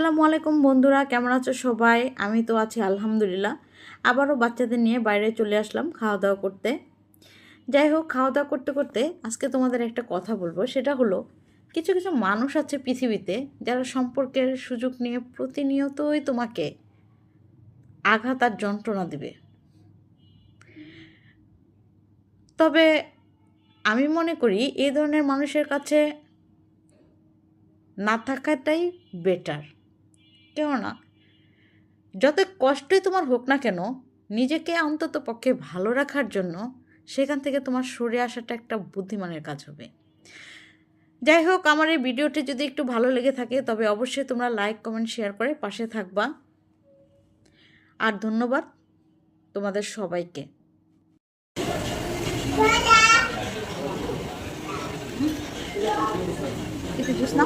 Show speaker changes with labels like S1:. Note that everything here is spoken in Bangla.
S1: আসসালামু আলাইকুম বন্ধুরা, কেমন আছো সবাই? আমি তো আছি আলহামদুলিল্লাহ। আবারও বাচ্চাদের নিয়ে বাইরে চলে আসলাম খাওয়া দাওয়া করতে। যাই হোক, খাওয়া দাওয়া করতে করতে আজকে তোমাদের একটা কথা বলবো। সেটা হলো, কিছু কিছু মানুষ আছে পৃথিবীতে যারা সম্পর্কের সুযোগ নিয়ে প্রতিনিয়তই তোমাকে আঘাত আর যন্ত্রণা দিবে। তবে আমি মনে করি এই ধরনের মানুষের কাছে না থাকাটাই বেটার। কেননা যত কষ্টই তোমার হোক না কেন, নিজেকে অন্তত পক্ষে ভালো রাখার জন্য সেখান থেকে তোমার সরে আসাটা একটা বুদ্ধিমানের কাজ হবে। যাই হোক, আমার এই ভিডিওটি যদি একটু ভালো লেগে থাকে তবে অবশ্যই তোমরা লাইক কমেন্ট শেয়ার করে পাশে থাকবা। আর ধন্যবাদ তোমাদের সবাইকে।
S2: Itu jus, no?